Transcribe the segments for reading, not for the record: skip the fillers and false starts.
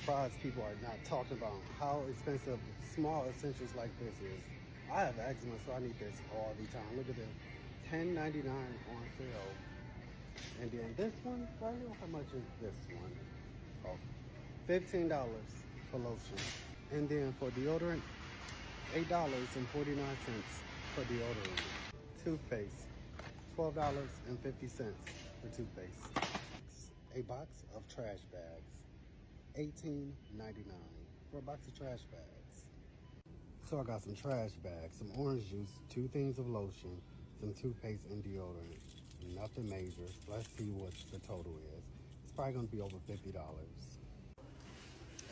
surprised people are not talking about how expensive small essentials like this is. I have eczema, so I need this all the time. Look at this, $10.99 on sale. And then this one right here, how much is this one? Oh, $15 for lotion. And then for deodorant, $8.49 for deodorant. Toothpaste, $12.50 for toothpaste. A box of trash bags, $18.99 for a box of trash bags. So I got some trash bags, some orange juice, 2 things of lotion, some toothpaste and deodorant. Nothing major. Let's see what the total is. It's probably gonna be over $50.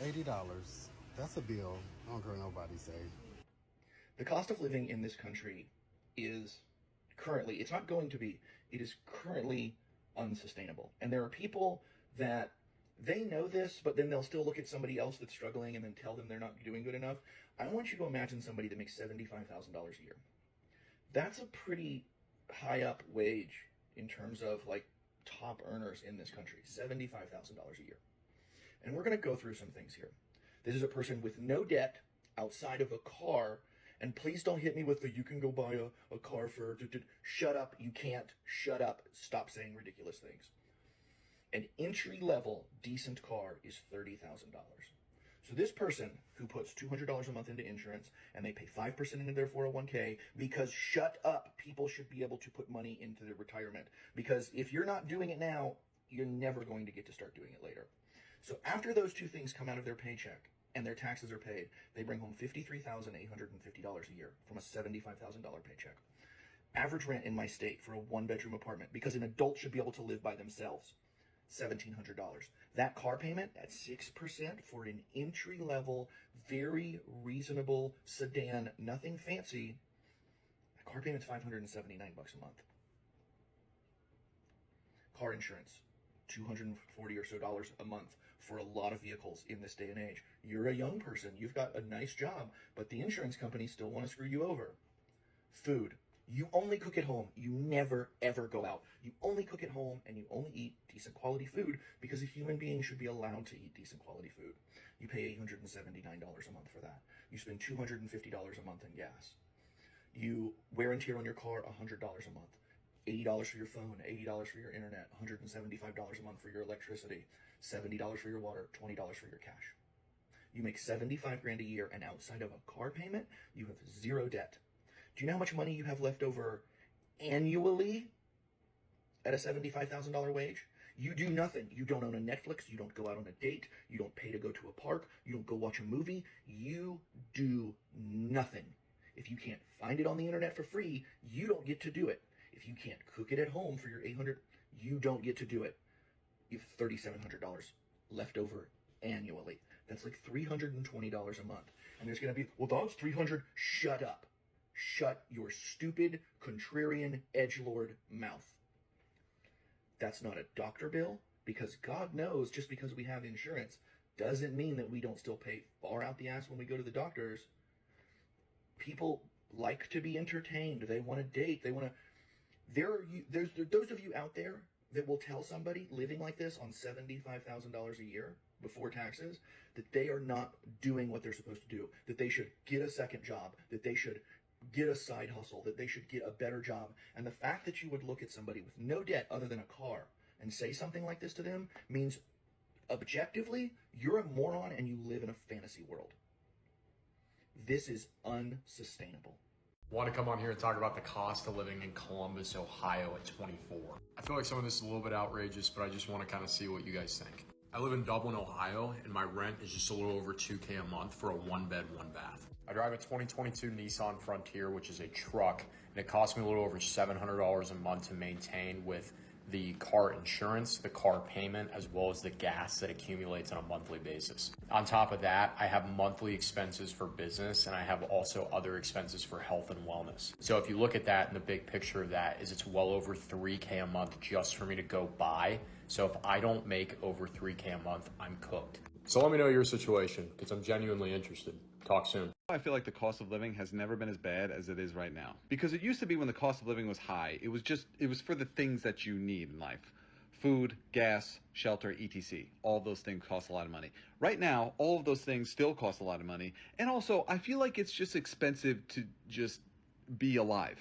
$80. That's a bill. I don't care what nobody say. The cost of living in this country is currently, it's not going to be, it is currently unsustainable. And there are people that they know this, but then they'll still look at somebody else that's struggling and then tell them they're not doing good enough. I want you to imagine somebody that makes $75,000 a year. That's a pretty high up wage in terms of like top earners in this country, $75,000 a year. And we're going to go through some things here. This is a person with no debt outside of a car. And please don't hit me with the, you can go buy a car for, shut up, you can't, shut up, stop saying ridiculous things. An entry-level decent car is $30,000. So this person who puts $200 a month into insurance and they pay 5% into their 401k because shut up, people should be able to put money into their retirement. Because if you're not doing it now, you're never going to get to start doing it later. So after those two things come out of their paycheck and their taxes are paid, they bring home $53,850 a year from a $75,000 paycheck. Average rent in my state for a 1-bedroom apartment, because an adult should be able to live by themselves, $1,700. That car payment at 6% for an entry-level, very reasonable sedan, nothing fancy, a car payment's $579 a month. Car insurance, $240 or so a month for a lot of vehicles in this day and age. You're a young person, you've got a nice job, but the insurance companies still want to screw you over. Food. You only cook at home. You never, ever go out. You only cook at home and you only eat decent quality food because a human being should be allowed to eat decent quality food. You pay $879 a month for that. You spend $250 a month in gas. You wear and tear on your car $100 a month. $80 for your phone, $80 for your internet, $175 a month for your electricity, $70 for your water, $20 for your cash. You make $75,000 a year, and outside of a car payment, you have zero debt. Do you know how much money you have left over annually at a $75,000 wage? You do nothing. You don't own a Netflix. You don't go out on a date. You don't pay to go to a park. You don't go watch a movie. You do nothing. If you can't find it on the internet for free, you don't get to do it. If you can't cook it at home for your $800, you don't get to do it. You have $3,700 left over annually. That's like $320 a month. And there's going to be, well, that's $300. Shut up. Shut your stupid, contrarian, edgelord mouth. That's not a doctor bill, because God knows just because we have insurance doesn't mean that we don't still pay far out the ass when we go to the doctors. People like to be entertained. They want to date. They want to... There's those of you out there that will tell somebody living like this on $75,000 a year before taxes that they are not doing what they're supposed to do, that they should get a second job, that they should get a side hustle, that they should get a better job. And the fact that you would look at somebody with no debt other than a car and say something like this to them means objectively you're a moron and you live in a fantasy world. This is unsustainable. Want to come on here and talk about the cost of living in Columbus, Ohio at 24. I feel like some of this is a little bit outrageous, but I just want to kind of see what you guys think. I live in Dublin, Ohio, and my rent is just a little over $2,000 a month for a 1-bed, 1-bath. I drive a 2022 Nissan Frontier, which is a truck, and it costs me a little over $700 a month to maintain, with the car insurance, the car payment, as well as the gas that accumulates on a monthly basis. On top of that, I have monthly expenses for business, and I have also other expenses for health and wellness. So if you look at that in the big picture of that, is it's well over $3,000 a month just for me to go buy. So if I don't make over $3,000 a month, I'm cooked. So let me know your situation, because I'm genuinely interested. Talk soon. I feel like the cost of living has never been as bad as it is right now. Because it used to be when the cost of living was high, it was for the things that you need in life. Food, gas, shelter, etc. All of those things cost a lot of money. Right now, all of those things still cost a lot of money. And also, I feel like it's just expensive to just be alive.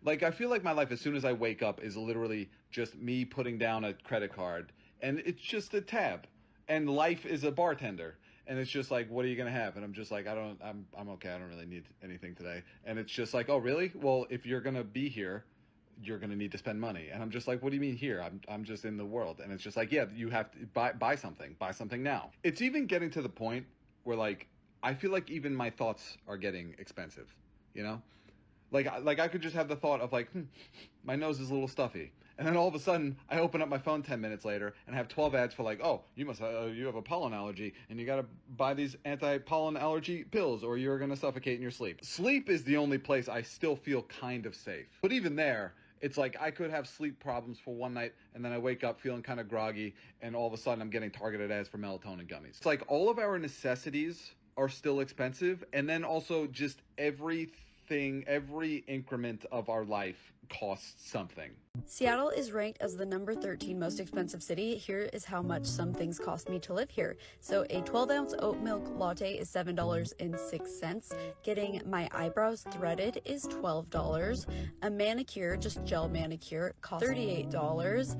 Like, I feel like my life as soon as I wake up is literally just me putting down a credit card, and it's just a tab. And life is a bartender. And it's just like, what are you going to have? And I'm just like, I'm okay. I don't really need anything today. And it's just like, oh, really? Well, if you're going to be here, you're going to need to spend money. And I'm just like, what do you mean here? I'm just in the world. And it's just like, yeah, you have to buy something now. It's even getting to the point where, like, I feel like even my thoughts are getting expensive, you know? Like I could just have the thought of like, my nose is a little stuffy. And then all of a sudden, I open up my phone 10 minutes later and have 12 ads for like, oh, you have a pollen allergy and you got to buy these anti-pollen allergy pills or you're going to suffocate in your sleep. Sleep is the only place I still feel kind of safe. But even there, it's like I could have sleep problems for one night and then I wake up feeling kind of groggy and all of a sudden I'm getting targeted ads for melatonin gummies. It's like all of our necessities are still expensive, and then also just every increment of our life costs something. Seattle is ranked as the number 13 most expensive city. Here is how much some things cost me to live here. So a 12-ounce oat milk latte is $7.06. Getting my eyebrows threaded is $12. A manicure, just gel manicure, costs $38.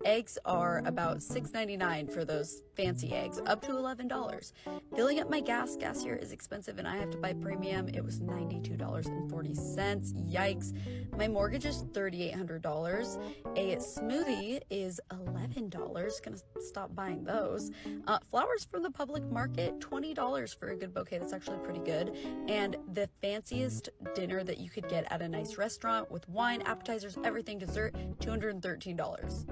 Eggs are about $6.99 for those fancy eggs, up to $11. Filling up my gas here is expensive and I have to buy premium. It was $92.40. Yikes. My mortgage is $3,800. A smoothie is $11. Gonna stop buying those. Flowers from the public market, $20 for a good bouquet. That's actually pretty good. And the fanciest dinner that you could get at a nice restaurant with wine, appetizers, everything, dessert, $213.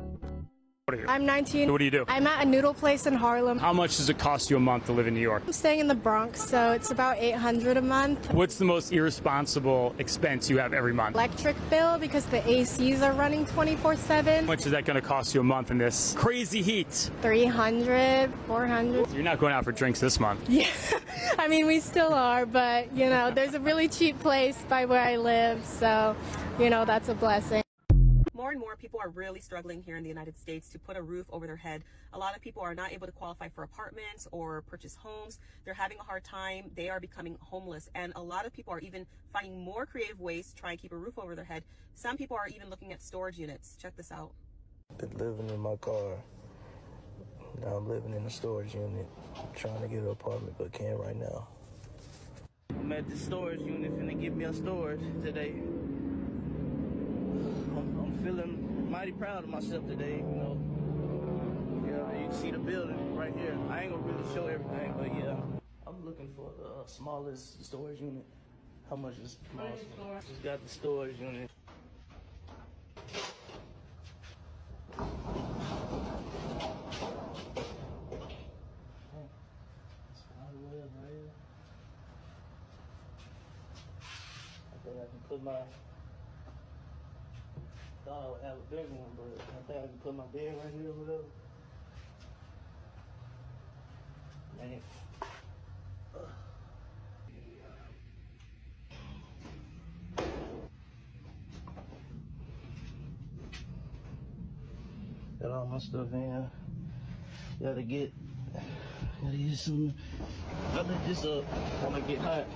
I'm 19. What do you do? I'm at a noodle place in Harlem. How much does it cost you a month to live in New York? I'm staying in the Bronx, so it's about $800 a month. What's the most irresponsible expense you have every month? Electric bill, because the ACs are running 24/7. How much is that going to cost you a month in this crazy heat? $300, $400. You're not going out for drinks this month. Yeah, I mean, we still are, but, you know, there's a really cheap place by where I live, so, you know, that's a blessing. More and more people are really struggling here in the United States to put a roof over their head. A lot of people are not able to qualify for apartments or purchase homes. They're having a hard time. They are becoming homeless. And a lot of people are even finding more creative ways to try and keep a roof over their head. Some people are even looking at storage units. Check this out. Been living in my car. Now I'm living in a storage unit. I'm trying to get an apartment, but can't right now. I'm at the storage unit, finna get me a storage today. I'm feeling mighty proud of myself today, you know. Yeah, you can see the building right here. I ain't gonna really show everything, but yeah. I'm looking for the smallest storage unit. How much is the smallest? Just got the storage unit. I can put my, thought I would have a big one, but I think I can put my bed right here or whatever. Man. Got all my stuff in. Gotta get some, I let this up, I'm gonna get hot.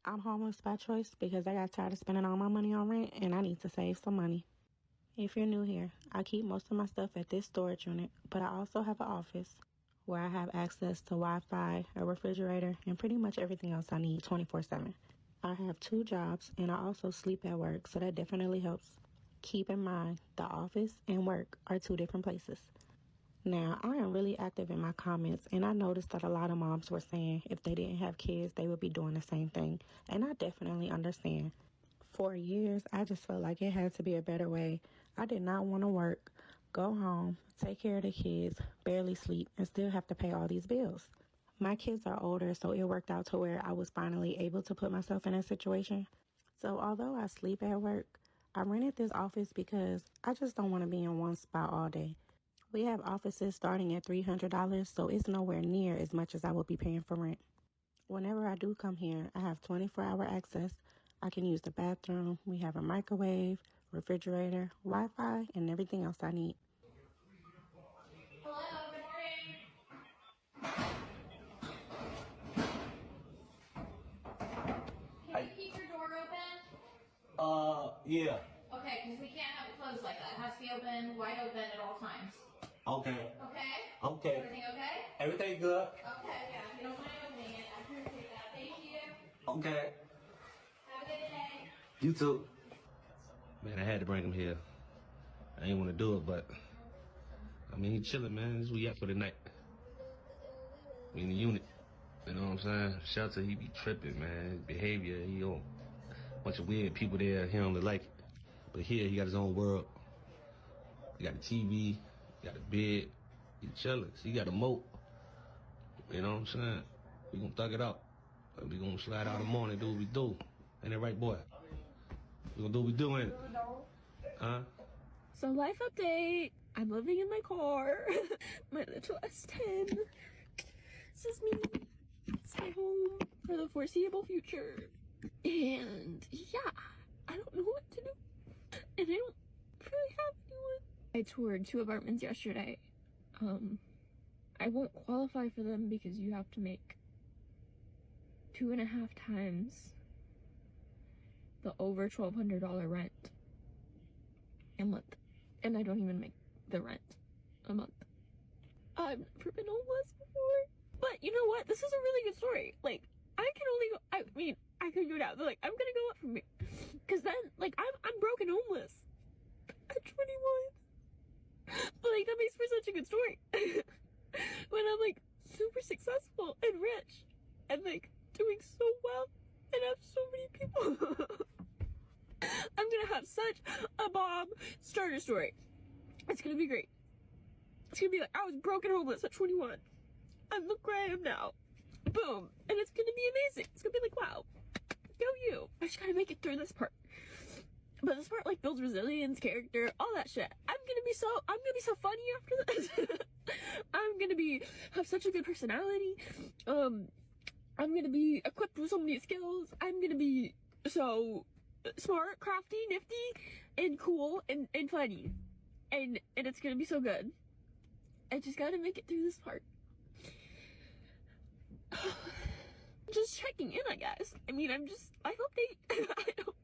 I'm homeless by choice because I got tired of spending all my money on rent and I need to save some money. If you're new here, I keep most of my stuff at this storage unit, but I also have an office where I have access to Wi-Fi, a refrigerator, and pretty much everything else I need 24/7. I have 2 jobs and I also sleep at work, so that definitely helps. Keep in mind, the office and work are 2 different places. Now, I am really active in my comments, and I noticed that a lot of moms were saying if they didn't have kids, they would be doing the same thing, and I definitely understand. For years, I just felt like it had to be a better way. I did not want to work, go home, take care of the kids, barely sleep, and still have to pay all these bills. My kids are older, so it worked out to where I was finally able to put myself in a situation. So although I sleep at work, I rented this office because I just don't want to be in one spot all day. We have offices starting at $300, so it's nowhere near as much as I would be paying for rent. Whenever I do come here, I have 24-hour access. I can use the bathroom. We have a microwave, refrigerator, Wi-Fi, and everything else I need. Hello, good morning. Can you keep your door open? Yeah. Okay, because we can't have it closed like that. It has to be open, wide open at all times. Okay. Okay? Okay. Everything okay? Everything good? Okay, yeah. If you don't mind opening it, I appreciate that. Thank you. Okay. Have a good day. You too. Man, I had to bring him here. I ain't want to do it, but I mean, he chilling, man. This is we at for the night. We in the unit. You know what I'm saying? Shelter, he be tripping, man. His behavior, he on a bunch of weird people there. He don't really like it. But here, he got his own world. He got a TV, he got a bed. He chilling. He got a moat. You know what I'm saying? We gonna thug it out. We gonna slide out in the morning, do what we do. Ain't that right, boy? We gonna do what we do, ain't it? Huh? So life update. I'm living in my car. My little S10. This is me. It's my home for the foreseeable future. And yeah, I don't know what to do. And I don't really have anyone. I toured 2 apartments yesterday. I won't qualify for them because you have to make 2.5 times the over $1,200 rent a month. And I don't even make the rent a month. I've never been homeless before. But you know what? This is a really good story. Like, I can only go, I mean, I could go down. But like, I'm gonna go up from here. Cause then, like, I'm broke and homeless. At 21. But like, that makes for such a good story. When I'm like, super successful and rich. And like, doing so well. And have so many people. I'm gonna have such a bomb starter story. It's gonna be great. It's gonna be like, I was broke and homeless at 21. And look where I am now. Boom. And it's gonna be amazing. It's gonna be like, wow. Go you. I just gotta make it through this part. But this part like builds resilience, character, all that shit. I'm gonna be so funny after this. I'm gonna have such a good personality. I'm gonna be equipped with so many skills. I'm gonna be so smart, crafty, nifty, and cool, and funny. And it's gonna be so good. I just gotta make it through this part. Just checking in, I guess. I mean, I hope they, I don't.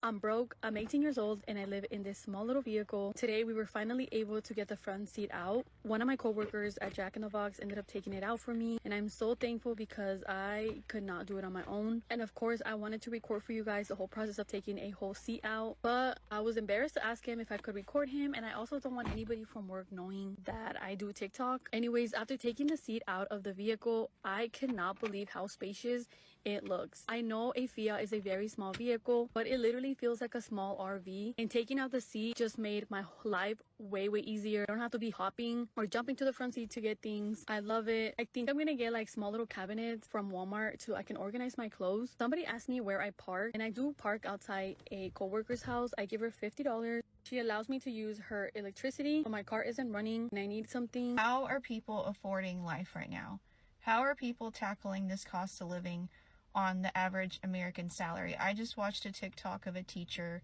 I'm broke, I'm 18 years old, and I live in this small little vehicle. Today, we were finally able to get the front seat out. One of my coworkers at Jack in the Box ended up taking it out for me, and I'm so thankful because I could not do it on my own. And of course, I wanted to record for you guys the whole process of taking a whole seat out, but I was embarrassed to ask him if I could record him, and I also don't want anybody from work knowing that I do TikTok. Anyways, after taking the seat out of the vehicle, I cannot believe how spacious it looks. I know a Fiat is a very small vehicle, but it literally feels like a small RV, and taking out the seat just made my life way easier. I don't have to be hopping or jumping to the front seat to get things. I love it. I think I'm gonna get like small little cabinets from Walmart so I can organize my clothes. Somebody asked me where I park, and I do park outside a coworker's house. I give her $50. She allows me to use her electricity, but my car isn't running and I need something. How are people affording life right now? How are people tackling this cost of living on the average American salary? I just watched a TikTok of a teacher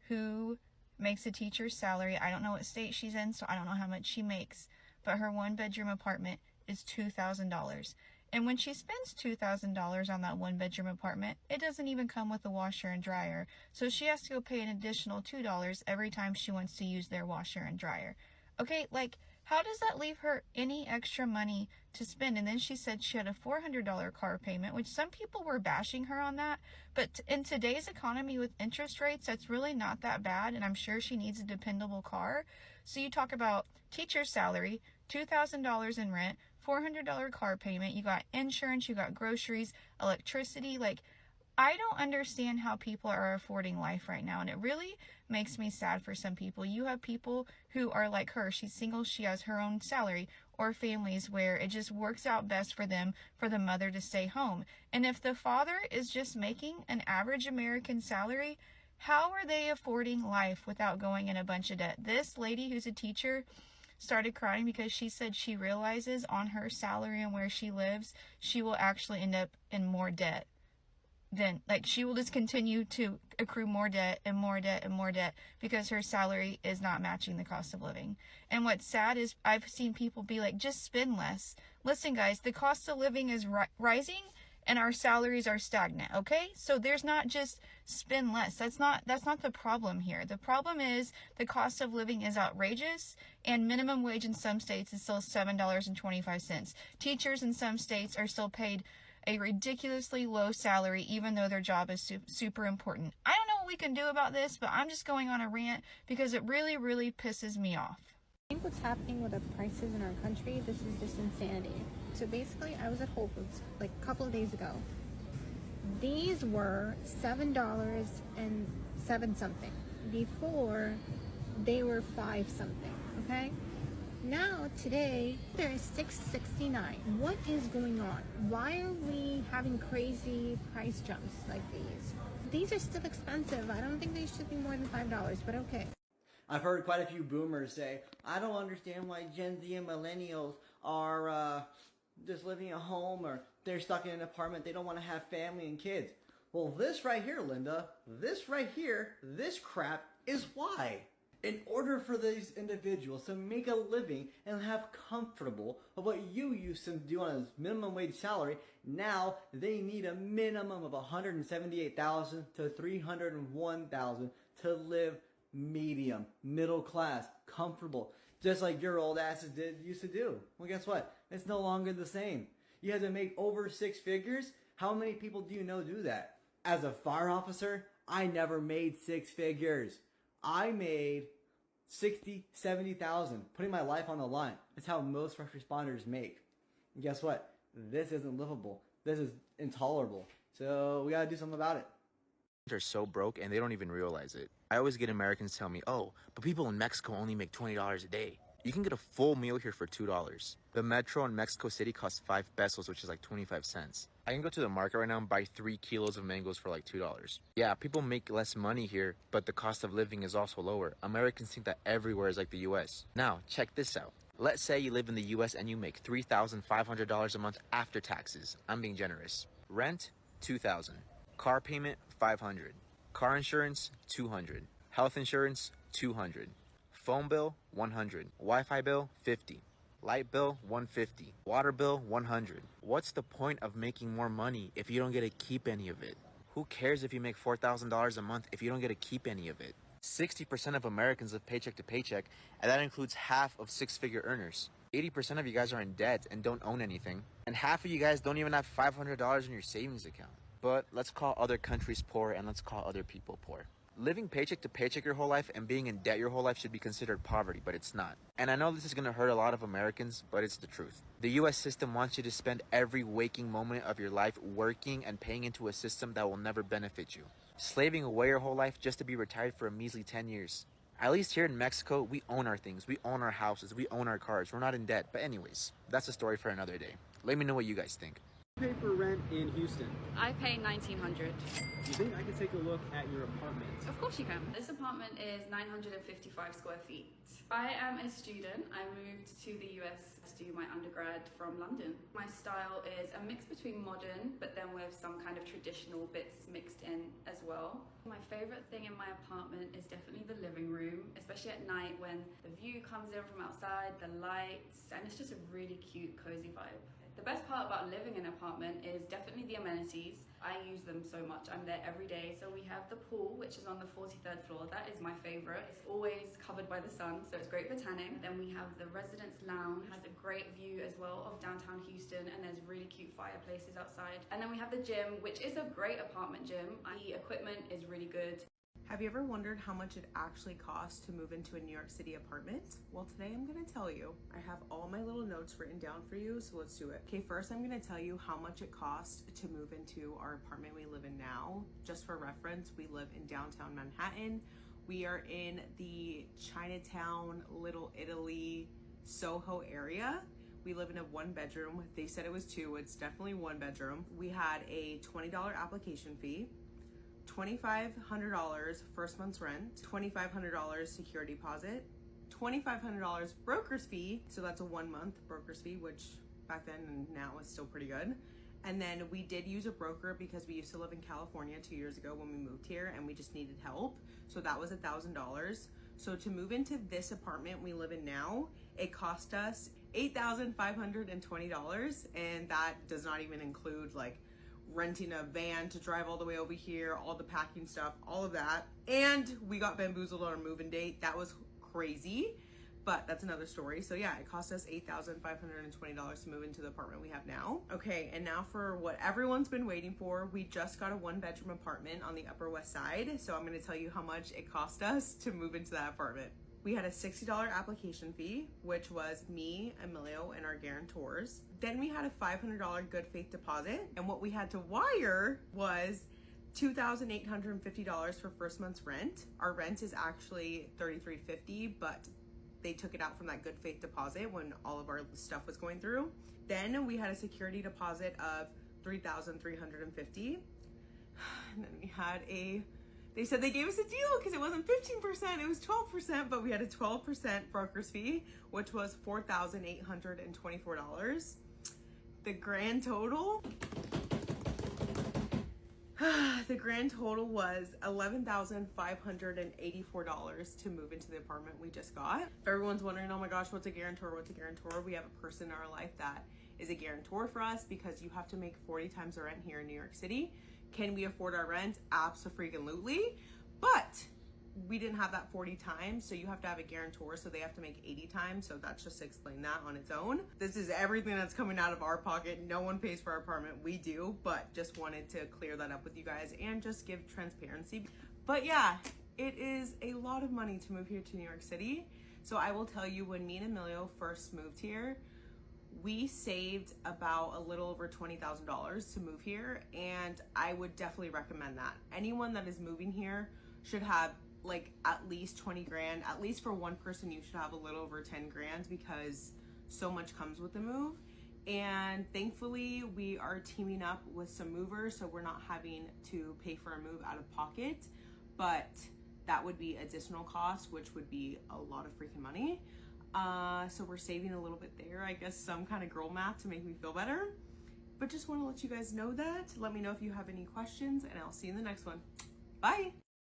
who makes a teacher's salary. I don't know what state she's in, so I don't know how much she makes, but her 1-bedroom apartment is $2,000. And when she spends $2,000 on that 1-bedroom apartment, it doesn't even come with a washer and dryer. So she has to go pay an additional $2 every time she wants to use their washer and dryer. Okay, like, how does that leave her any extra money to spend? And then she said she had a $400 car payment, which some people were bashing her on that. But in today's economy with interest rates, that's really not that bad. And I'm sure she needs a dependable car. So you talk about teacher's salary, $2,000 in rent, $400 car payment. You got insurance, you got groceries, electricity. Like, I don't understand how people are affording life right now. And it really makes me sad for some people. You have people who are like her. She's single. She has her own salary, or families where it just works out best for them for the mother to stay home. And if the father is just making an average American salary, how are they affording life without going in a bunch of debt? This lady who's a teacher, started crying because she said she realizes on her salary and where she lives, she will actually end up in more debt. Then, like, she will just continue to accrue more debt and more debt and more debt because her salary is not matching the cost of living. And what's sad is I've seen people be like, just spend less. Listen, guys, the cost of living is rising and our salaries are stagnant, okay? So there's not just spend less. That's not the problem here. The problem is the cost of living is outrageous, and minimum wage in some states is still $7.25. Teachers in some states are still paid a ridiculously low salary, even though their job is super important. I don't know what we can do about this, but I'm just going on a rant because it really, really pisses me off. I think what's happening with the prices in our country, this is just insanity. So basically, I was at Whole Foods like a couple of days ago. These were $7 and 7 something. Before, they were 5 something, okay? Now, today, there is $6.69. What is going on? Why are we having crazy price jumps like these? These are still expensive. I don't think they should be more than $5, but okay. I've heard quite a few boomers say, I don't understand why Gen Z and millennials are just living at home, or they're stuck in an apartment. They don't want to have family and kids. Well, this right here, Linda, this right here, this crap is why. In order for these individuals to make a living and have comfortable of what you used to do on a minimum wage salary, now they need a minimum of $178,000 to $301,000 to live medium, middle class, comfortable, just like your old asses used to do. Well, guess what? It's no longer the same. You have to make over 6 figures. How many people do you know do that? As a fire officer, I never made 6 figures. I made 60, 70,000, putting my life on the line. That's how most first responders make. And guess what? This isn't livable. This is intolerable. So we gotta do something about it. Are so broke and they don't even realize it. I always get Americans tell me, oh, but people in Mexico only make $20 a day. You can get a full meal here for $2. The metro in Mexico City costs 5 pesos, which is like 25 cents. I can go to the market right now and buy 3 kilos of mangoes for like $2. Yeah, people make less money here, but the cost of living is also lower. Americans think that everywhere is like the US. Now, check this out. Let's say you live in the US and you make $3,500 a month after taxes. I'm being generous. Rent, $2,000. Car payment, $500. Car insurance, $200. Health insurance, $200. Phone bill, $100. Wi-Fi bill, $50. Light bill, $150. Water bill, $100. What's the point of making more money if you don't get to keep any of it? Who cares if you make $4,000 a month if you don't get to keep any of it? 60% of Americans live paycheck to paycheck, and that includes half of 6-figure earners. 80% of you guys are in debt and don't own anything, and half of you guys don't even have $500 in your savings account. But let's call other countries poor and let's call other people poor. Living paycheck to paycheck your whole life and being in debt your whole life should be considered poverty, but it's not. And I know this is going to hurt a lot of Americans, but it's the truth. The US system wants you to spend every waking moment of your life working and paying into a system that will never benefit you. Slaving away your whole life just to be retired for a measly 10 years. At least here in Mexico, we own our things. We own our houses. We own our cars. We're not in debt. But anyways, that's a story for another day. Let me know what you guys think. Pay for rent in Houston? I pay $1,900. Do you think I could take a look at your apartment? Of course you can. This apartment is 955 square feet. I am a student. I moved to the US to do my undergrad from London. My style is a mix between modern, but then with some kind of traditional bits mixed in as well. My favorite thing in my apartment is definitely the living room, especially at night when the view comes in from outside, the lights, and it's just a really cute, cozy vibe. The best part about living in an apartment is definitely the amenities. I use them so much. I'm there every day. So we have the pool, which is on the 43rd floor. That is my favorite. It's always covered by the sun, so it's great for tanning. Then we have the residence lounge, has a great view as well of downtown Houston, and there's really cute fireplaces outside. And then we have the gym, which is a great apartment gym. The equipment is really good. Have you ever wondered how much it actually costs to move into a New York City apartment? Well, today I'm gonna tell you. I have all my little notes written down for you, so let's do it. Okay, first I'm gonna tell you how much it costs to move into our apartment we live in now. Just for reference, we live in downtown Manhattan. We are in the Chinatown, Little Italy, Soho area. We live in a 1-bedroom. They said it was 2, it's definitely 1 bedroom. We had a $20 application fee, $2,500 first month's rent, $2,500 security deposit, $2,500 broker's fee. So that's a 1 month broker's fee, which back then and now is still pretty good. And then we did use a broker because we used to live in California 2 years ago when we moved here and we just needed help. So that was $1,000. So to move into this apartment we live in now, it cost us $8,520. And that does not even include like renting a van to drive all the way over here, all the packing stuff, all of that. And we got bamboozled on our move-in date. That was crazy, but that's another story. So yeah, it cost us $8,520 to move into the apartment we have now. Okay, and now for what everyone's been waiting for. We just got a 1-bedroom apartment on the Upper West Side. So I'm gonna tell you how much it cost us to move into that apartment. We had a $60 application fee, which was me, Emilio, and our guarantors. Then we had a $500 good faith deposit, and what we had to wire was $2,850 for first month's rent. Our rent is actually $3,350, but they took it out from that good faith deposit when all of our stuff was going through. Then we had a security deposit of $3,350. And then we had they said they gave us a deal because it wasn't 15%, it was 12%, but we had a 12% broker's fee, which was $4,824. The grand total was $11,584 to move into the apartment we just got. If everyone's wondering, oh my gosh, what's a guarantor? What's a guarantor? We have a person in our life that is a guarantor for us because you have to make 40 times the rent here in New York City. Can we afford our rent? Abso-freaking-lutely. But we didn't have that 40 times, so you have to have a guarantor, so they have to make 80 times. So that's just to explain that on its own. This is everything that's coming out of our pocket. No one pays for our apartment. We do, but just wanted to clear that up with you guys and just give transparency. But yeah, it is a lot of money to move here to New York City. So I will tell you, when me and Emilio first moved here, we saved about a little over $20,000 to move here, and I would definitely recommend that. Anyone that is moving here should have like at least 20 grand. At least for one person, you should have a little over 10 grand because so much comes with the move. And thankfully, we are teaming up with some movers, so we're not having to pay for a move out of pocket, but that would be additional costs, which would be a lot of freaking money. So we're saving a little bit there, I guess some kind of girl math to make me feel better. But just want to let you guys know that. Let me know if you have any questions, and I'll see you in the next one. Bye.